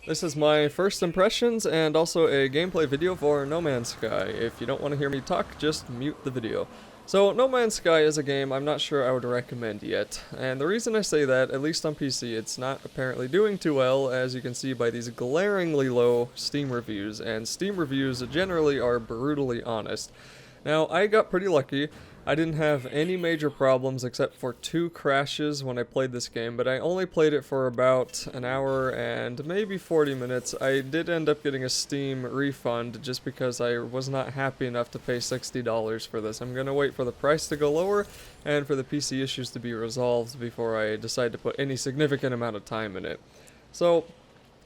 This is my first impressions and also a gameplay video for No Man's Sky. If you don't want to hear me talk, just mute the video. So, No Man's Sky is a game I'm not sure I would recommend yet. And the reason I say that, at least on PC, it's not apparently doing too well, as you can see by these glaringly low Steam reviews. And Steam reviews generally are brutally honest. Now, I got pretty lucky. I didn't have any major problems except for 2 crashes when I played this game, but I only played it for about an hour and maybe 40 minutes. I did end up getting a Steam refund just because I was not happy enough to pay $60 for this. I'm gonna wait for the price to go lower and for the PC issues to be resolved before I decide to put any significant amount of time in it. So,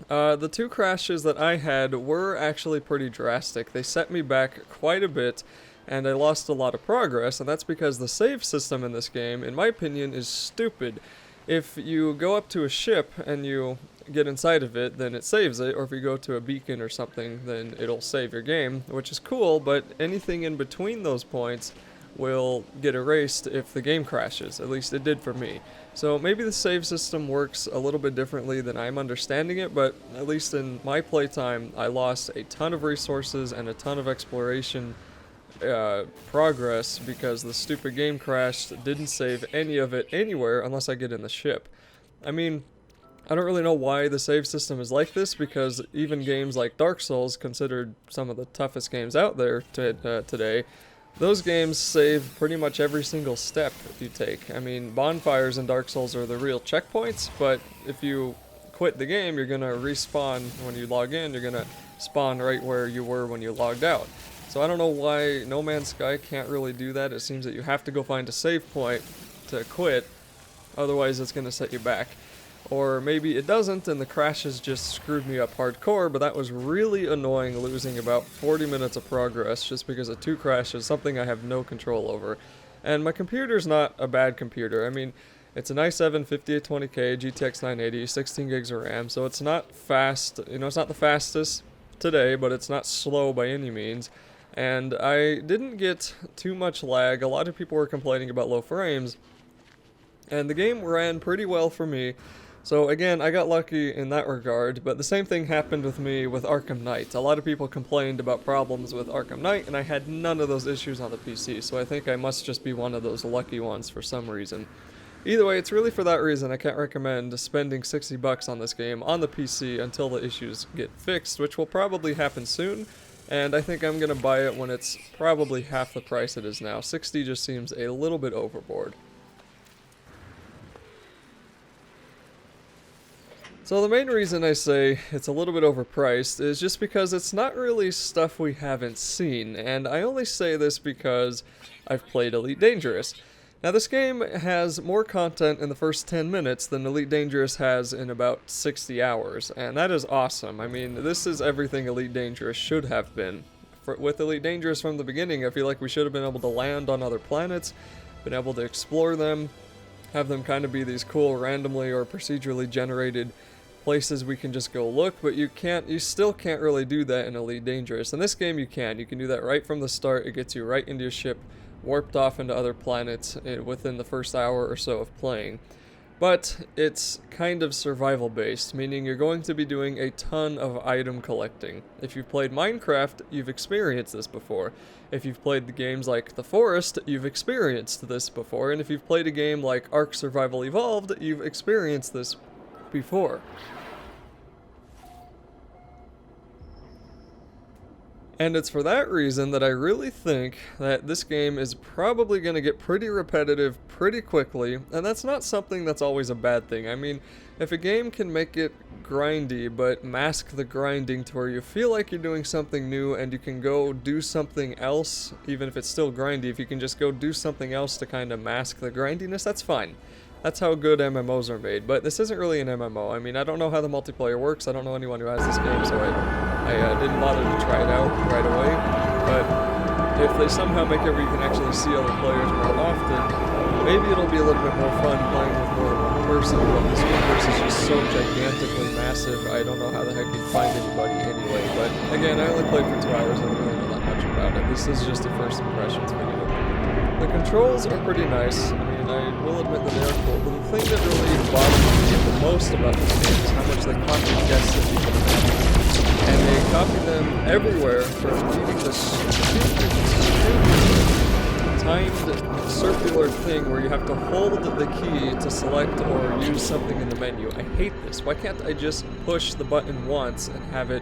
the 2 crashes that I had were actually pretty drastic. They set me back quite a bit, and I lost a lot of progress, and that's because the save system in this game, in my opinion, is stupid. If you go up to a ship and you get inside of it, then it saves it, or if you go to a beacon or something, then it'll save your game, which is cool, but anything in between those points will get erased if the game crashes. At least it did for me. So maybe the save system works a little bit differently than I'm understanding it, but at least in my playtime, I lost a ton of resources and a ton of exploration progress because the stupid game crashed, didn't save any of it anywhere unless I get in the ship. I mean, I don't really know why the save system is like this, because even games like Dark Souls, considered some of the toughest games out there today, those games save pretty much every single step you take. I mean, bonfires in Dark Souls are the real checkpoints, but if you quit the game, you're gonna respawn when you log in, you're gonna spawn right where you were when you logged out. So I don't know why No Man's Sky can't really do that. It seems that you have to go find a save point to quit, otherwise it's going to set you back. Or maybe it doesn't and the crashes just screwed me up hardcore, but that was really annoying, losing about 40 minutes of progress just because of 2 crashes, something I have no control over. And my computer's not a bad computer. I mean, it's an i7 5820K, GTX 980, 16 gigs of RAM, so it's not fast, it's not the fastest today, but it's not slow by any means. And I didn't get too much lag. A lot of people were complaining about low frames, and the game ran pretty well for me. So again, I got lucky in that regard, but the same thing happened with me with Arkham Knight. A lot of people complained about problems with Arkham Knight, and I had none of those issues on the PC, so I think I must just be one of those lucky ones for some reason. Either way, it's really for that reason I can't recommend spending $60 on this game on the PC until the issues get fixed, which will probably happen soon. And I think I'm going to buy it when it's probably half the price it is now. 60 just seems a little bit overboard. So the main reason I say it's a little bit overpriced is just because it's not really stuff we haven't seen. And I only say this because I've played Elite Dangerous. Now this game has more content in the first 10 minutes than Elite Dangerous has in about 60 hours, and that is awesome. I mean, this is everything Elite Dangerous should have been. With Elite Dangerous from the beginning, I feel like we should have been able to land on other planets, been able to explore them, have them kind of be these cool randomly or procedurally generated places we can just go look, but you still can't really do that in Elite Dangerous. In this game you can do that right from the start. It gets you right into your ship, warped off into other planets within the first hour or so of playing. But it's kind of survival based, meaning you're going to be doing a ton of item collecting. If you've played Minecraft, you've experienced this before. If you've played the games like The Forest, you've experienced this before. And if you've played a game like Ark Survival Evolved, you've experienced this before. And it's for that reason that I really think that this game is probably going to get pretty repetitive pretty quickly, and that's not something that's always a bad thing. I mean, if a game can make it grindy but mask the grinding to where you feel like you're doing something new and you can go do something else, even if it's still grindy, if you can just go do something else to kind of mask the grindiness, that's fine. That's how good MMOs are made, but this isn't really an MMO. I mean, I don't know how the multiplayer works. I don't know anyone who has this game, so I didn't bother to try it out right away. But if they somehow make it where you can actually see other players more often, maybe it'll be a little bit more fun playing with more than one person. But this universe is just so gigantically massive, I don't know how the heck you'd find anybody anyway. But again, I only played for 2 hours, I don't really know that much about it. This is just a first impressions video. The controls are pretty nice. I mean, I will admit that they are cool, but the thing that really bothers me the most about this game is how much they copy guess that you can imagine. everywhere from needing this stupid timed circular thing where you have to hold the key to select or use something in the menu. I hate this. Why can't I just push the button once and have it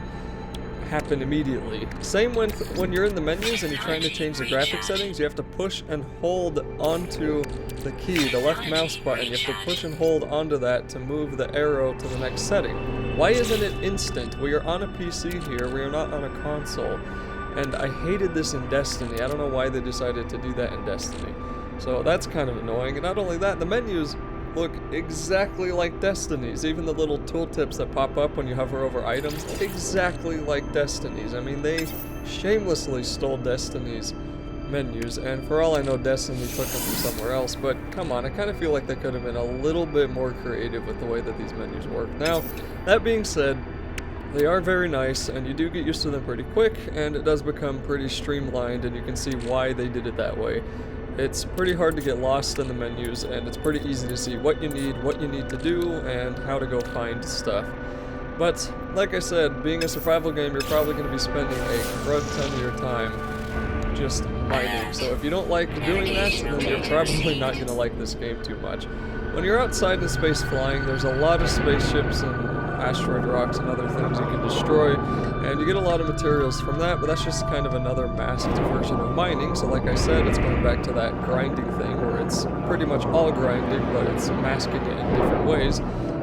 happen immediately? Same when you're in the menus and you're trying to change the graphic settings, you have to push and hold onto the key, the left mouse button. You have to push and hold onto that to move the arrow to the next setting. Why isn't it instant? We are on a PC here, we are not on a console. And I hated this in Destiny. I don't know why they decided to do that in Destiny. So that's kind of annoying. And not only that, the menus look exactly like Destiny's. Even the little tooltips that pop up when you hover over items, exactly like Destiny's. I mean, they shamelessly stole Destiny's menus, and for all I know, Destiny took them from somewhere else, but come on, I kind of feel like they could have been a little bit more creative with the way that these menus work. Now, that being said, they are very nice, and you do get used to them pretty quick, and it does become pretty streamlined, and you can see why they did it that way. It's pretty hard to get lost in the menus, and it's pretty easy to see what you need to do, and how to go find stuff. But, like I said, being a survival game, you're probably going to be spending a crud ton of your time just mining. So if you don't like doing that, then you're probably not going to like this game too much. When you're outside in space flying, there's a lot of spaceships and asteroid rocks and other things you can destroy, and you get a lot of materials from that, but that's just kind of another masked version of mining. So like I said, it's going back to that grinding thing where it's pretty much all grinding, but it's masking it in different ways.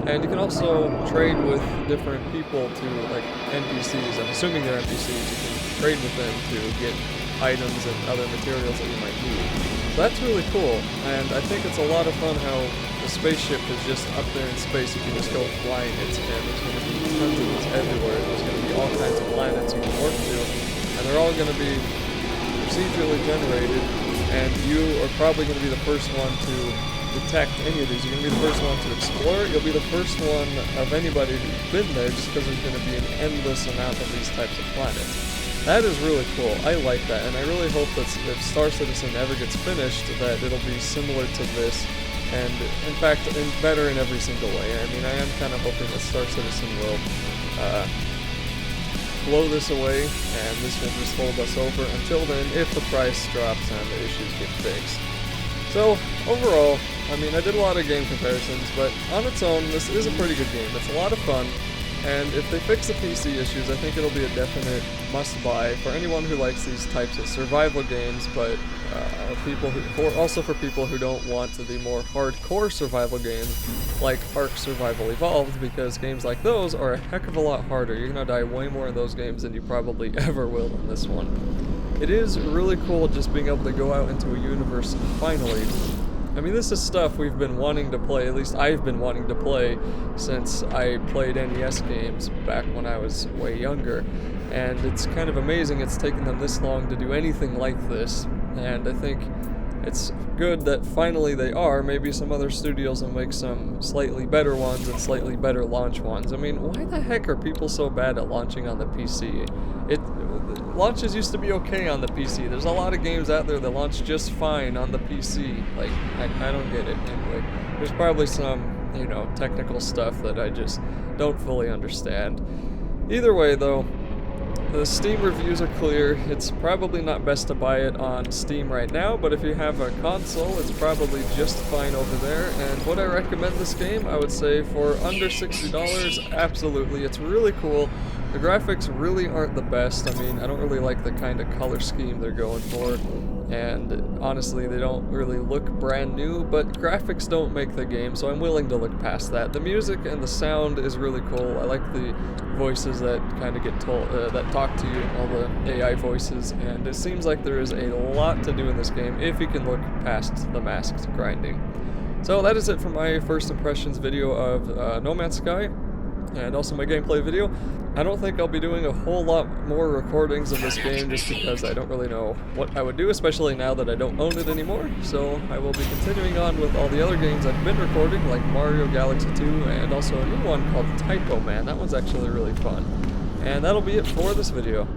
And you can also trade with different people to, like, NPCs. I'm assuming they're NPCs. You can trade with them to get items and other materials that you might need. So that's really cool, and I think it's a lot of fun how the spaceship is just up there in space. You can just go flying it, and there's going to be tons of these everywhere. There's going to be all kinds of planets you can work to, and they're all going to be procedurally generated, and you are probably going to be the first one to detect any of these. You're going to be the first one to explore it. You'll be the first one of anybody who's been there, just because there's going to be an endless amount of these types of planets. That is really cool. I like that, and I really hope that if Star Citizen ever gets finished, that it'll be similar to this, and in fact, better in every single way. I mean, I am kind of hoping that Star Citizen will blow this away, and this will just hold us over until then, if the price drops and the issues get fixed. So, overall, I mean, I did a lot of game comparisons, but on its own, this is a pretty good game. It's a lot of fun. And if they fix the PC issues, I think it'll be a definite must-buy for anyone who likes these types of survival games, but also for people who don't want the more hardcore survival games like Ark Survival Evolved, because games like those are a heck of a lot harder. You're gonna die way more in those games than you probably ever will in this one. It is really cool just being able to go out into a universe finally. I mean, this is stuff we've been wanting to play, at least I've been wanting to play since I played NES games back when I was way younger. And it's kind of amazing it's taken them this long to do anything like this. And I think it's good that finally they are. Maybe some other studios will make some slightly better ones and slightly better launch ones. I mean, why the heck are people so bad at launching on the PC? Launches used to be okay on the PC. There's a lot of games out there that launch just fine on the PC. Like, I don't get it. Anyway, there's probably some, you know, technical stuff that I just don't fully understand. Either way, though, the Steam reviews are clear. It's probably not best to buy it on Steam right now, but if you have a console, it's probably just fine over there. And would I recommend this game? I would say for under $60, absolutely. It's really cool. The graphics really aren't the best. I mean, I don't really like the kind of color scheme they're going for, and honestly, they don't really look brand new, but graphics don't make the game, so I'm willing to look past that. The music and the sound is really cool. I like the voices that kind of get told, that talk to you, all the AI voices, and it seems like there is a lot to do in this game if you can look past the masked grinding. So that is it for my first impressions video of No Man's Sky, and also my gameplay video. I don't think I'll be doing a whole lot more recordings of this game just because I don't really know what I would do, especially now that I don't own it anymore. So I will be continuing on with all the other games I've been recording, like Mario Galaxy 2 and also a new one called Typo Man. That one's actually really fun. And that'll be it for this video.